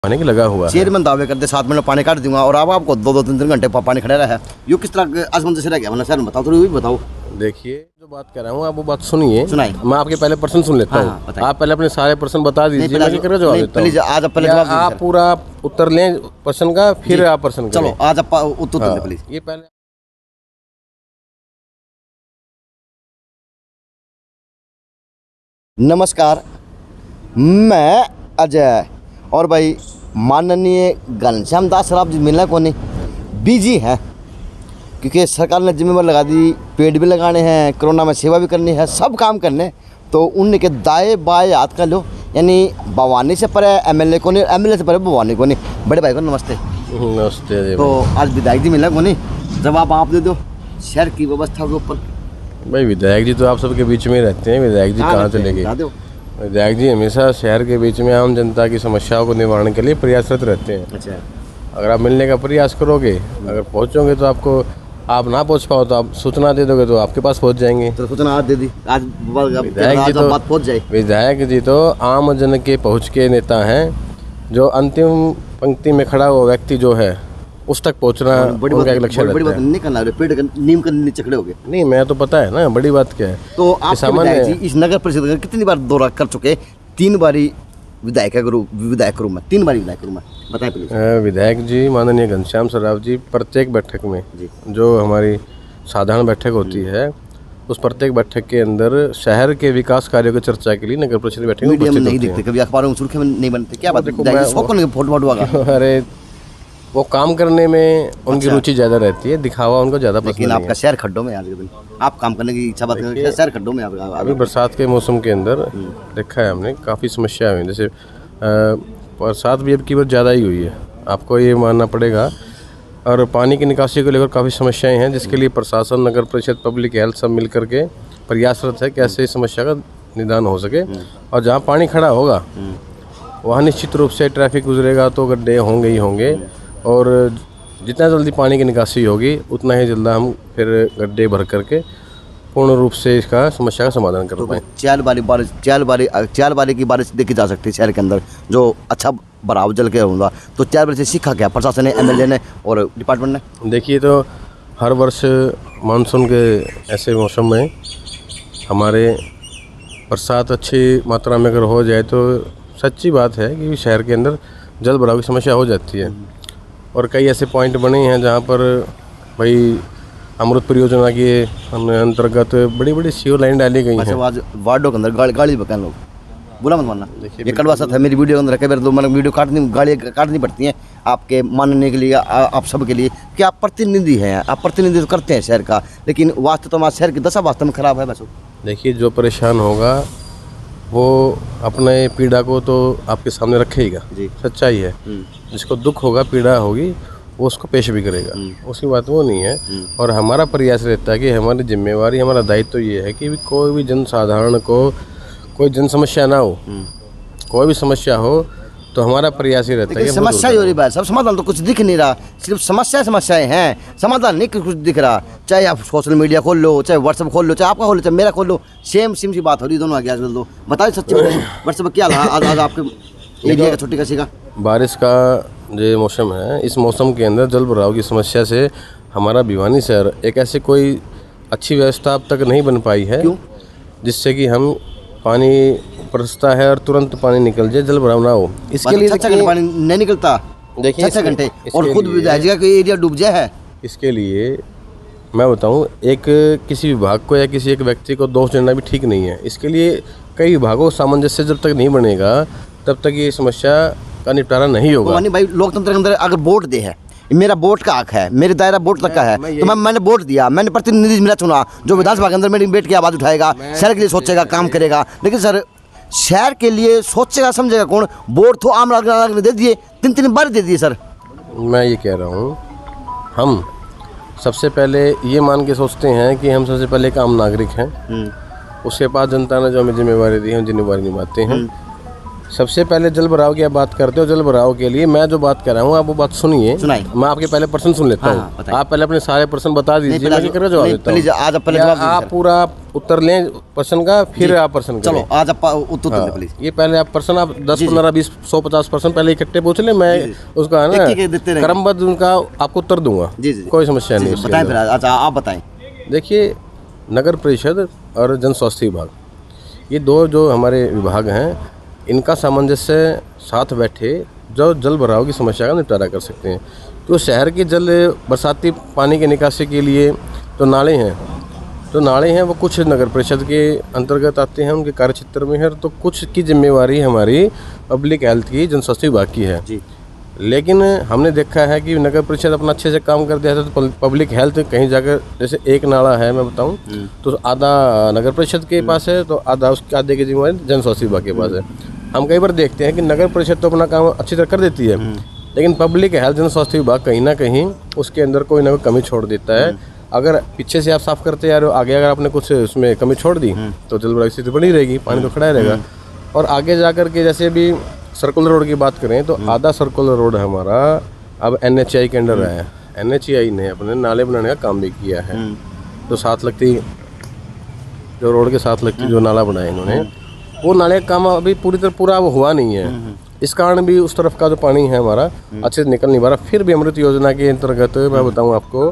पानी की लगा हुआ है। चेयरमैन दावे करते 7 मिनट पानी काट दूंगा और अब आपको 2-3 घंटे पानी खड़ा रहा है। ये किस तरह आसमान से रह गया? मतलब सर बताओ तो, भी बताओ। देखिए जो बात कर रहा हूँ आप वो बात सुनिए, सुनाइए। मैं आपके पहले प्रश्न सुन लेता हूँ। आप पहले अपने सारे प्रश्न बता दीजिए, मैं क्या जवाब देता हूँ। आज पहले जवाब दीजिए, आप पूरा उत्तर लें प्रश्न का, फिर आप प्रश्न करें। चलो आज आप उत्तर दें प्लीज। ये पहले नमस्कार, मैं अजय और भाई माननीय घनश्याम दास सराफ जी मिलना को नहीं बिजी हैं, क्योंकि सरकार ने जिम्मेवारी लगा दी, पेड़ भी लगाने हैं, कोरोना में सेवा भी करनी है, सब काम करने। तो उनके दाएं बाएं हाथ का लो, यानी भवानी से परे एमएलए को नहीं, एमएलए से परे भवानी को नहीं। बड़े भाई को नमस्ते। नमस्ते। तो आज विधायक जी मिलना को नहीं, जवाब आप दे दो शहर की व्यवस्था के ऊपर। भाई विधायक जी तो आप सबके बीच में रहते हैं, विधायक जी कहाँ चले गए? विधायक जी हमेशा शहर के बीच में आम जनता की समस्याओं को निवारण के लिए प्रयासरत रहते हैं। अच्छा, अगर आप मिलने का प्रयास करोगे, अगर पहुंचोगे तो आपको, आप ना पहुंच पाओ तो आप सूचना दे दोगे तो आपके पास पहुंच जाएंगे। तो सूचना आज दे दी, आज विधायक जी तो बात पहुंच जाए। विधायक जी तो आम जन के पहुंच के नेता हैं, जो अंतिम पंक्ति में खड़ा हुआ व्यक्ति जो है उस तक पहुंचना उनका एक लक्ष्य रहता है। नहीं करना, पेड़ नीम के नीचे खड़े हो गए। नहीं, मैं तो पता है ना, बड़ी बात क्या है। तो आप विधायक जी इस नगर परिषद का कितनी बार दौरा कर चुके? 3 बारी विधायक रूम में, 3 बारी विधायक रूम में, बताएं प्लीज। विधायक जी माननीय घनश्याम सराफ जी प्रत्येक बैठक में जो हमारी साधारण बैठक होती है, उस प्रत्येक बैठक के अंदर शहर के विकास कार्यों की चर्चा के लिए नगर परिषद बैठक में मीडिया में नहीं दिखते, कभी अखबारों में सुर्खियों में नहीं बनते, क्या बात है? फोटो अरे वो काम करने में उनकी रुचि ज़्यादा रहती है, दिखावा उनको ज़्यादा पसंद लेकिन आपका शहर खड्डों में आज के दिन आप काम करने की इच्छा बात करें, शहर खड्डों में आपका। अभी बरसात के मौसम के अंदर देखा है हमने, काफ़ी समस्या हुई। जैसे बरसात भी अब की बार ज़्यादा ही हुई है, आपको ये मानना पड़ेगा। और पानी की निकासी को लेकर काफ़ी समस्याएं हैं, जिसके लिए प्रशासन, नगर परिषद, पब्लिक हेल्थ सब मिल करके प्रयासरत है कैसे इस समस्या का निदान हो सके। और जहाँ पानी खड़ा होगा वहाँ निश्चित रूप से ट्रैफिक गुजरेगा तो गड्ढे होंगे ही होंगे, और जितना जल्दी पानी की निकासी होगी उतना ही जल्दी हम फिर गड्ढे भर करके पूर्ण रूप से इसका समस्या का समाधान कर पाएँ। चाल बारी की बारिश देखी जा सकती है शहर के अंदर, जो अच्छा भराव जल के होगा। तो 4 बारी से सीखा क्या प्रशासन ने, एमएलए ने और डिपार्टमेंट ने? देखिए, तो हर वर्ष मानसून के ऐसे मौसम में हमारे बरसात अच्छी मात्रा में अगर हो जाए तो सच्ची बात है कि शहर के अंदर जल भराव की समस्या हो जाती है। और कई ऐसे पॉइंट बने हैं जहाँ पर भाई अमृत परियोजना के अंतर्गत बड़ी बड़ी सीवर लाइन डाली गई हैं। आज वार्डों के अंदर गाड़ी बकान लोग बुरा मत मानना, ये कड़वा सच है। मेरी वीडियो के अंदर कई बार वीडियो गाड़ी काटनी पड़ती हैं आपके मानने के लिए, आप सब के लिए, कि आप प्रतिनिधि हैं, आप प्रतिनिधित्व करते हैं शहर का, लेकिन वास्तव में शहर की दशा वास्तव में खराब है। बस देखिए, जो परेशान होगा वो अपने पीड़ा को तो आपके सामने रखेगा, सच्चाई है। जिसको दुख होगा, पीड़ा होगी, वो उसको पेश भी करेगा, उसकी बात वो नहीं है। और हमारा प्रयास रहता है कि हमारी जिम्मेवारी, हमारा दायित्व ये है कि कोई भी जनसाधारण को कोई जन समस्या ना हो, कोई भी समस्या हो तो हमारा प्रयास ही रहता है। समस्या ही हो रही बात, सब समाधान तो कुछ दिख नहीं रहा, सिर्फ समस्याएं हैं, समाधान नहीं कुछ दिख रहा। चाहे आप सोशल मीडिया खोल लो, चाहे व्हाट्सएप खोल लो, चाहे आपका खोल लो, चाहे मेरा खोल लो, सेम सी बात हो रही, दोनों आगे। दो बताइए सच्ची व्हाट्सएप क्या आज आपके एरिया का छुट्टी कैसी का? बारिश का जो मौसम है, इस मौसम के अंदर जल भराव की समस्या से हमारा भिवानी शहर एक ऐसे कोई अच्छी व्यवस्था अब तक नहीं बन पाई है, जिससे कि हम पानी बरसता है और तुरंत पानी निकल जाए, जल भराव ना हो। इसके लिए 6 घंटे पानी नहीं निकलता, देखिए 6 घंटे, और खुद विधायक का एरिया डूब जाए है। इसके लिए मैं बताऊं, एक किसी विभाग को या किसी एक व्यक्ति को दोष देना भी ठीक नहीं है। इसके लिए कई विभागों का सामंजस्य जब तक नहीं बनेगा तब तक ये समस्या का निपटारा नहीं होगा। भाई लोकतंत्र के अंदर अगर वोट दे है, मेरा वोट का हक है, मेरे दायरा वोट तक का है, तो मैंने वोट दिया, मैंने प्रतिनिधि मेरा चुना, जो विधानसभा के अंदर मेरी बैठ के आवाज़ उठाएगा, शहर के लिए सोचेगा, काम करेगा। लेकिन सर शहर के लिए सोचेगा समझेगा कौन? वोट तो आम नागरिक ने दे दिए, 3 बार दे दिए। सर मैं ये कह रहा हूँ, हम सबसे पहले ये मान के सोचते हैं कि हम सबसे पहले एक आम नागरिक हैं, उसके बाद जनता ने जो हमें जिम्मेवारी दी है, हम जिम्मेवारी निभाते हैं। सबसे पहले जल भराव की आप बात करते हो। जल भराव के लिए मैं जो बात कर रहा हूँ आप वो बात सुनिए। सुनाइए। मैं आपके पहले प्रश्न सुन लेता हाँ, हूँ। बताइए। आप पहले अपने सारे प्रश्न बता दीजिए, मैं क्या जवाब देता प्लीज आज आप पहले हूँ। जवाब दीजिए आप सर। पूरा उत्तर लें प्रश्न का, फिर आप प्रश्न करें। चलो आज आप उत्तर दें प्लीज। ये पहले आप प्रश्न आप 10, 15, 20, 100, 50 प्रश्न पहले इकट्ठे पूछ ले, मैं उसका है एक एक देते ना रहेंगे। क्रमबद्ध उनका आपको उत्तर दूंगा। जी जी कोई समस्या नहीं उसके बताएं अंदर। फिर अच्छा आप बताएं। देखिए, नगर परिषद और जन स्वास्थ्य विभाग, ये दो जो हमारे विभाग हैं, इनका सामंजस्य साथ बैठे जो जल भराव की समस्या का निपटारा कर सकते हैं। तो शहर के जल बरसाती पानी के निकासी के लिए तो नाले हैं वो कुछ नगर परिषद के अंतर्गत आते हैं, उनके कार्य क्षेत्र में है। तो कुछ की जिम्मेवारी हमारी पब्लिक हेल्थ की, जन स्वास्थ्य विभाग की है जी। लेकिन हमने देखा है कि नगर परिषद अपना अच्छे से काम कर दिया है, तो पब्लिक हेल्थ कहीं जाकर, जैसे एक नाला है मैं बताऊं, तो आधा नगर परिषद के पास है, तो उसके आधे की जिम्मेवारी जन स्वास्थ्य विभाग के पास है। हम कई बार देखते हैं कि नगर परिषद तो अपना काम अच्छी तरह कर देती है, लेकिन पब्लिक हेल्थ जन स्वास्थ्य विभाग कहीं ना कहीं उसके अंदर कोई ना कोई कमी छोड़ देता है। अगर पीछे से आप साफ करते यार, आगे अगर आपने कुछ उसमें कमी छोड़ दी तो जल भराव की स्थिति बनी रहेगी, पानी तो खड़ा ही रहेगा। और आगे जाकर के जैसे अभी सर्कुलर रोड की बात करें तो आधा सर्कुलर रोड हमारा अब NHAI के अंडर है। NHAI ने अपने नाले बनाने का काम भी किया है। तो साथ लगती जो रोड के साथ लगती जो नाला बनाया इन्होंने, वो नाले का काम अभी पूरी तरह पूरा वो हुआ नहीं है। इस कारण भी उस तरफ का जो पानी है हमारा अच्छे से निकल नहीं पा रहा। फिर भी अमृत योजना के अंतर्गत मैं बताऊँ आपको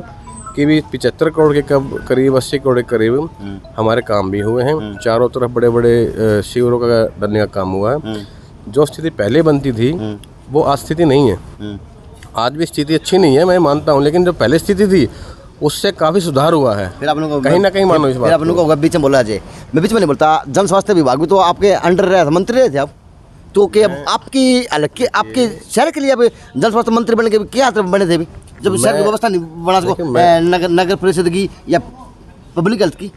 कि भी 75 करोड़ के करीब 80 करोड़ के करीब हमारे काम भी हुए हैं। चारों तरफ बड़े बड़े शिविरों का बनने का काम हुआ है। जो स्थिति पहले बनती थी वो आज स्थिति नहीं है। आज भी स्थिति अच्छी नहीं है, मैं मानता हूँ, लेकिन जो पहले स्थिति थी उससे काफ़ी सुधार हुआ है। फिर आप लोगों को कहीं ना कहीं मानो इस बात फिर आप लोगों को बीच में बोला जाए, मैं बीच में नहीं बोलता। जन स्वास्थ्य विभाग भी तो आपके अंडर रहे, मंत्री रहे थे आप, तो क्या आपकी अलग के आपके शहर के लिए अब जन स्वास्थ्य मंत्री बने के क्या बने थे अभी, जब शहर की व्यवस्था नहीं बना सको नगर परिषद की या पब्लिक हेल्थ की?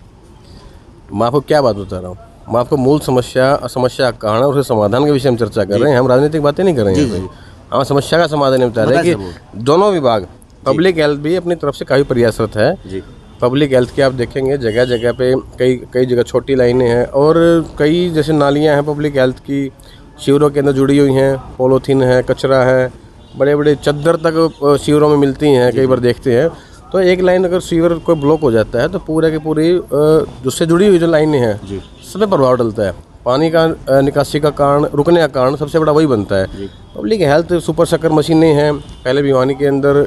मैं आपको क्या बात बता रहा हूँ, मैं आपको मूल समस्या का कारण और उसके समाधान के विषय में चर्चा कर रहे हैं। हम राजनीतिक बातें नहीं कर रहे हैं, हम समस्या का समाधान नहीं बता रहे हैं कि दोनों विभाग, पब्लिक हेल्थ भी अपनी तरफ से काफ़ी प्रयासरत है। पब्लिक हेल्थ की आप देखेंगे जगह जगह पे कई जगह छोटी लाइनें हैं और कई जैसे नालियाँ हैं पब्लिक हेल्थ की शिविरों के अंदर जुड़ी हुई हैं, पॉलीथीन है, कचरा है, बड़े बड़े चद्दर तक शिविरों में मिलती हैं। कई बार देखते हैं तो एक लाइन अगर सीवर कोई ब्लॉक हो जाता है तो पूरे की पूरी जिससे जुड़ी हुई जो लाइनें हैं सब पे प्रभाव डलता है। पानी का निकासी का कारण, रुकने का कारण सबसे बड़ा वही बनता है। पब्लिक हेल्थ सुपर शक्कर मशीनें हैं, पहले भिवानी के अंदर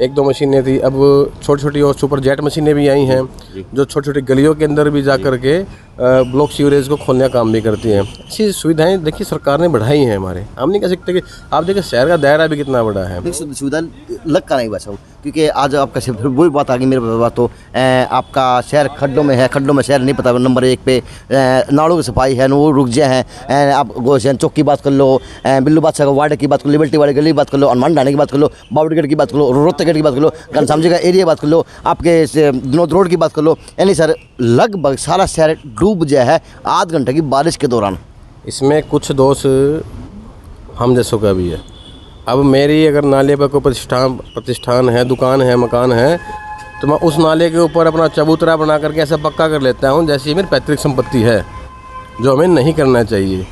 1-2 मशीनें थी, अब छोटी छोटी और सुपर जेट मशीनें भी आई हैं जो छोटी छोटी गलियों के अंदर भी जा कर के ब्लॉक सीवरेज को खोलने का काम भी करती हैं। ऐसी सुविधाएं देखिए सरकार ने बढ़ाई हैं हमारे, हम नहीं कह सकते कि आप देखिए शहर का दायरा भी कितना बड़ा है। सुविधा लग का नहीं बचा, क्योंकि आज आपका फिर वही बात आ गई मेरे पास, तो आपका शहर खड्डों में है, खड्डों में शहर नहीं पता। नंबर 1 पे नालों की सफाई है, वो रुक गए हैं। आप गोशन चौक की बात कर लो, बिल्लू बादशाह का वार्ड की बात कर लो, लिबर्टी वाली गली की बात कर लो, हनुमान ढाणे की बात कर लो, बावड़ी गेट की बात कर लो, रोहतक गेट की बात कर लो, घनश्याम जी का एरिया की बात कर लो, आपके विनोद रोड की बात कर लो। यानी सर लगभग सारा शहर डूब गया है आध घंटे की बारिश के दौरान। इसमें कुछ दोष हम जैसों का भी है। अब मेरी अगर नाले पर कोई प्रतिष्ठान है, दुकान है, मकान है, तो मैं उस नाले के ऊपर अपना चबूतरा बना करके ऐसा पक्का कर लेता हूँ जैसे मेरी पैतृक संपत्ति है, जो हमें नहीं करना चाहिए।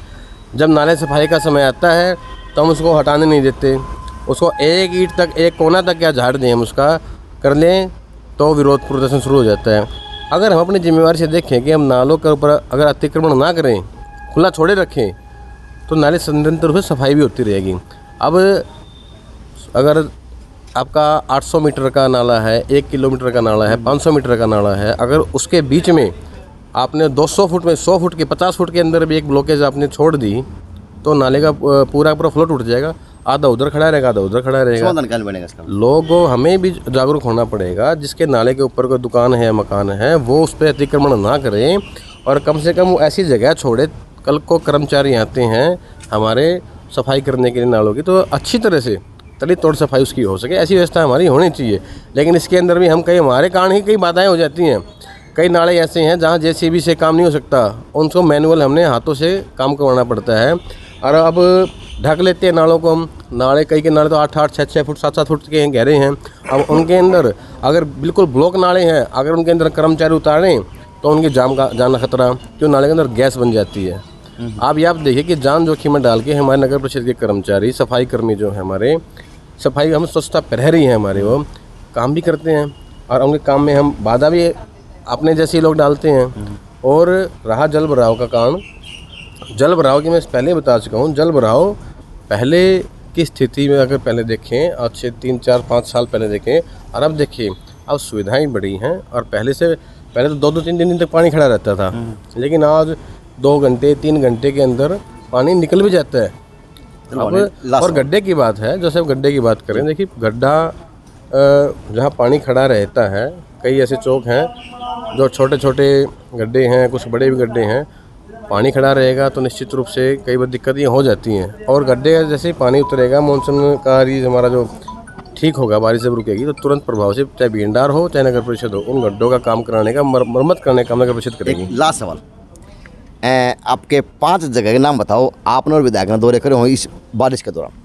जब नाले सफाई का समय आता है तो हम उसको हटाने नहीं देते, उसको एक ईंट तक, एक कोना तक क्या झाड़ दें हम उसका कर लें तो विरोध प्रदर्शन शुरू हो जाता है। अगर हम अपनी जिम्मेवारी से देखें कि हम नालों के ऊपर अगर अतिक्रमण ना करें, खुला छोड़े रखें, तो नाले निरंतर रूप से सफाई भी होती रहेगी। अब अगर आपका 800 मीटर का नाला है, 1 किलोमीटर का नाला है, 500 मीटर का नाला है, अगर उसके बीच में आपने 200 फुट में, 100 फुट के, 50 फुट के अंदर भी एक ब्लॉकेज आपने छोड़ दी तो नाले का पूरा फ्लो टूट जाएगा। आधा उधर खड़ा रहेगा, आधा उधर खड़ा रहेगा। बनेगा इसका? लोगों हमें भी जागरूक होना पड़ेगा। जिसके नाले के ऊपर कोई दुकान है, मकान है, वो उस पर अतिक्रमण ना करें और कम से कम वो ऐसी जगह छोड़े। कल को कर्मचारी आते हैं हमारे सफाई करने के लिए नालों की, तो अच्छी तरह से तली तोड़ सफाई उसकी हो सके, ऐसी व्यवस्था हमारी होनी चाहिए। लेकिन इसके अंदर भी हम कई, हमारे कारण ही कई बाधाएं हो जाती हैं। कई नाले ऐसे हैं जहाँ JCB से काम नहीं हो सकता, उनको मैनुअल हमने हाथों से काम करवाना पड़ता है। और अब ढक लेते हैं नालों को हम। नाले कई के नाले तो 8-8, 6-6 फुट, 7-7 फुट के गहरे हैं। अब उनके अंदर अगर बिल्कुल ब्लॉक नाले हैं, अगर उनके अंदर कर्मचारी उतारें तो उनकी जान का खतरा, क्यों नाले के अंदर गैस बन जाती है। आप देखिए कि जान जोखिम में डाल के हमारे नगर परिषद के कर्मचारी, सफाई कर्मी जो हैं हमारे, सफाई हम स्वच्छता प्रहरी हैं हमारे, वो काम भी करते हैं और उनके काम में हम बाधा भी अपने जैसे लोग डालते हैं। और रहा जल भराव का काम, जल भराव की मैं पहले बता चुका हूँ। जल भराव पहले की स्थिति में अगर पहले देखें, आज से 3, 4, 5 साल पहले देखें और अब देखिए, अब सुविधाएं बढ़ी हैं और पहले तो 2-2, 3-3 दिन तक पानी खड़ा रहता था, लेकिन आज 2 घंटे 3 घंटे के अंदर पानी निकल भी जाता है। अब और गड्ढे की बात है, जैसे अब गड्ढे की बात करें, देखिए गड्ढा जहाँ पानी खड़ा रहता है, कई ऐसे चौक हैं जो छोटे छोटे गड्ढे हैं, कुछ बड़े भी गड्ढे हैं। पानी खड़ा रहेगा तो निश्चित रूप से कई बार दिक्कतें हो जाती हैं। और गड्ढे जैसे ही पानी उतरेगा, मानसून का हमारा जो ठीक होगा, बारिश जब रुकेगी तो तुरंत प्रभाव से चाहे बीएनडार हो चाहे नगर परिषद हो, उन गड्ढों का काम कराने का, मरम्मत करने का नगर परिषद करेगी। लास्ट सवाल, आपके 5 जगह के नाम बताओ, आपने और विधायक ने दौरे करे हो इस बारिश के दौरान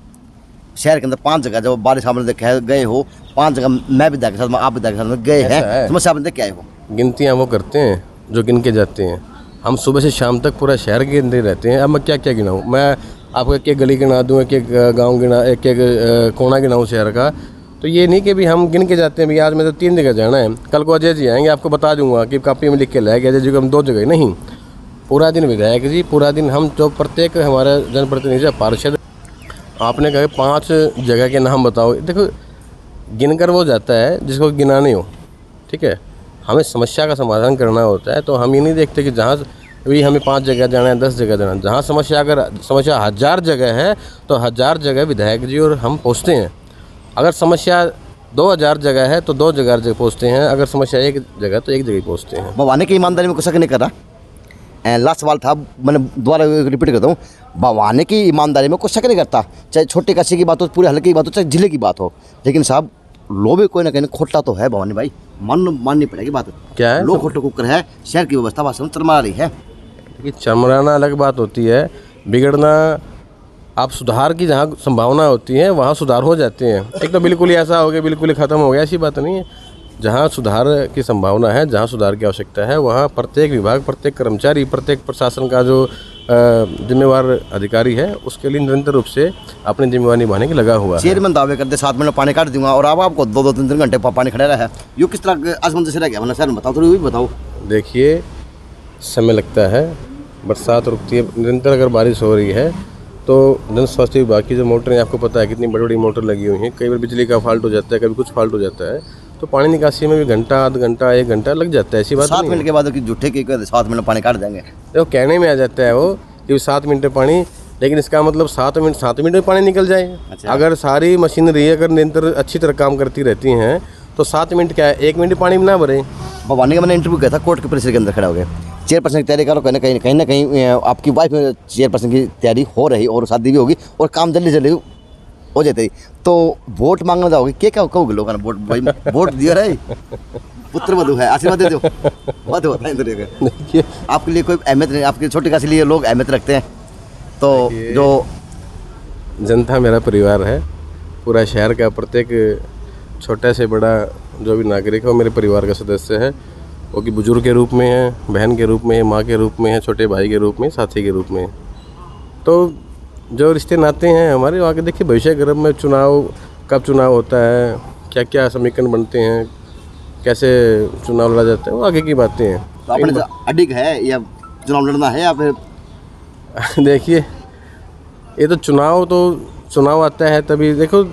शहर के अंदर। 5 जगह जब बारिश आपने देखा गए हो, 5 जगह मैं विधायक के साथ, आप विधायक के साथ गए हैं, समस्या आपने देख के आए हो। गिनतियाँ वो करते हैं जो गिन के जाते हैं। हम सुबह से शाम तक पूरा शहर के अंदर रहते हैं। अब मैं क्या क्या गिनाऊँ? मैं आपको एक गली गिना दूँ, एक गाँव गिना, एक कोना गिनाऊँ शहर का। तो ये नहीं कि भी हम गिन के जाते हैं, भी आज मैं तो 3 जगह जाना है, कल को अजय जी आएंगे, आपको बता दूंगा कि कापी में लिख के लाएगा अजय जी को हम 2 जगह नहीं। पूरा दिन विधायक जी, पूरा दिन हम जो प्रत्येक हमारे जनप्रतिनिधि पार्षद, आपने कहा 5 जगह के नाम बताओ, देखो गिनकर वो जाता है जिसको गिना नहीं हो, ठीक है। हमें समस्या का समाधान करना होता है, तो हम ये नहीं देखते कि जहाँ भी हमें 5 जगह जाना है, 10 जगह जाना है। जहाँ समस्या, अगर समस्या 1000 जगह है तो 1000 जगह विधायक जी और हम पहुँचते हैं। अगर समस्या 2000 जगह है तो 2 जगह पहुँचते हैं। अगर समस्या 1 जगह तो 1 जगह पहुँचते हैं। भवानी की ईमानदारी में कुछ शक नहीं कर रहा। लास्ट सवाल था, मैंने दोबारा रिपीट करता हूँ, भवानी की ईमानदारी में कुछ शक नहीं करता, चाहे छोटे कस्बे की बात हो, पूरे हल्के की बात हो, चाहे जिले की बात हो। लेकिन साहब लो भी कोई ना कहीं खोटा तो है भवानी भाई, माननी पड़ेगी बात। क्या है? लो खोटे कुकर है, शहर की व्यवस्था वास्तव में चरमरा रही है। देखिए, चरमराना अलग बात होती है, बिगड़ना, आप सुधार की जहाँ संभावना होती है वहाँ सुधार हो जाते हैं। एक तो बिल्कुल ही ऐसा हो गया, बिल्कुल ही ख़त्म हो गया, ऐसी बात नहीं है। जहाँ सुधार की संभावना है, जहाँ सुधार की आवश्यकता है, वहाँ प्रत्येक विभाग, प्रत्येक कर्मचारी, प्रत्येक प्रशासन का जो जिम्मेवार अधिकारी है, उसके लिए निरंतर रूप से अपनी जिम्मेवारी निभाने की लगा हुआ है। चेयरमैन दावे करते 7 मिनट पानी काट दूंगा और आपको 2-2, 3-3 घंटे पानी खड़ा रहा है, ये किस तरह असमंजस रह गया? मतलब सर बताओ, थोड़ी भी बताओ। देखिए, समय लगता है, बरसात रुकती है, निरंतर अगर बारिश हो रही है तो जन स्वास्थ्य विभाग की जो मोटरें, आपको पता है कितनी बड़ी बड़ी मोटर लगी हुई हैं, कई बार बिजली का फॉल्ट हो जाता है, कभी कुछ फॉल्ट हो जाता है, तो पानी निकासी में भी घंटा, आध घंटा, 1 घंटा लग जाता है। ऐसी बात 7 मिनट के बाद कि झूठे की 7 मिनट पानी काट देंगे, देखो कहने में आ जाता है वो कि 7 मिनट में पानी, लेकिन इसका मतलब 7 मिनट में पानी निकल जाए। अच्छा। अगर सारी मशीनरी अगर निरंतर अच्छी तरह काम करती रहती हैं तो 7 मिनट क्या है, 1 मिनट पानी में ना भरे। भवानी का मैंने इंटरव्यू किया था, कोर्ट के परिसर के अंदर खड़ा हो गया, चेयरपर्सन की तैयारी करो, कहीं ना कहीं आपकी वाइफ में चेयरपर्सन की तैयारी हो रही और शादी भी होगी और काम जल्दी जल्दी हो जाते, तो वोट मांगने जाओगे, क्या कहोगे लोगों ने? वोट भाई, वोट दिया रहे, पुत्र वधु है, आशीर्वाद दे दो, बात होता है इधर। देखिए, आपके लिए कोई अहमियत नहीं, आपके छोटे काशी लिए लोग अहमियत रखते हैं, तो जो जनता मेरा परिवार है, पूरा शहर का प्रत्येक छोटा से बड़ा जो भी नागरिक है वो मेरे परिवार का सदस्य है। वो कि बुजुर्ग के रूप में है, बहन के रूप में है, माँ के रूप में है, छोटे भाई के रूप में, साथी के रूप में। तो जो रिश्ते नाते हैं हमारे, वहाँ के देखिए भविष्य गर्भ में चुनाव, कब चुनाव होता है, क्या क्या समीकरण बनते हैं, कैसे चुनाव लड़ा जाता है, वो आगे की बातें हैं। तो अपने अडिग है या चुनाव लड़ना है या फिर? देखिए, ये तो चुनाव आता है तभी, देखो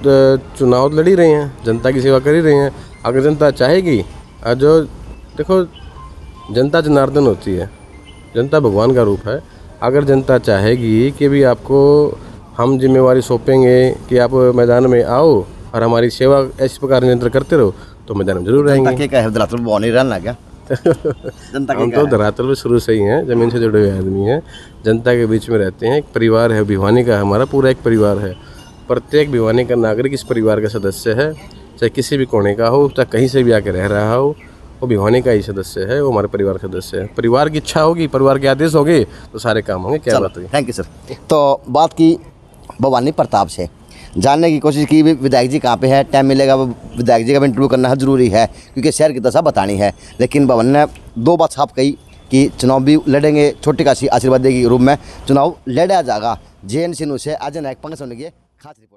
चुनाव लड़ ही रहे हैं, जनता की सेवा कर ही रहे हैं। अगर जनता चाहेगी, जो देखो जनता जनार्दन होती है, जनता भगवान का रूप है। अगर जनता चाहेगी कि भी आपको हम जिम्मेवारी सौंपेंगे कि आप मैदान में आओ और हमारी सेवा इस प्रकार निरंतर करते रहो, तो मैदान में जरूर रहेंगे। जनता क्या है, धरातल वो नहीं रहना क्या? जनता हम तो धरातल पे शुरू से ही हैं, ज़मीन से जुड़े हुए आदमी हैं, जनता के बीच में रहते हैं। एक परिवार है भिवानी का, हमारा पूरा एक परिवार है। प्रत्येक भिवानी का नागरिक इस परिवार का सदस्य है, चाहे किसी भी कोने का हो, चाहे कहीं से भी आके रह रहा हो, वो भिवानी का ही सदस्य है, वो हमारे परिवार का सदस्य है। परिवार की इच्छा होगी, परिवार के आदेश होंगे तो सारे काम होंगे। क्या बात होगी? Thank you sir. तो बात की भवानी प्रताप से, जानने की कोशिश की विधायक जी कहाँ पे है, टाइम मिलेगा विधायक जी का भी इंटरव्यू करना है, ज़रूरी है क्योंकि शहर की दशा बतानी है। लेकिन भवन ने 2 बात साफ कही कि चुनाव भी लड़ेंगे। छोटी काशी आशीर्वाद देगी रूप में चुनाव लड़ा जाएगा। JN सिन्हू से अजय नायक पंकज सोनी की खास रिपोर्ट।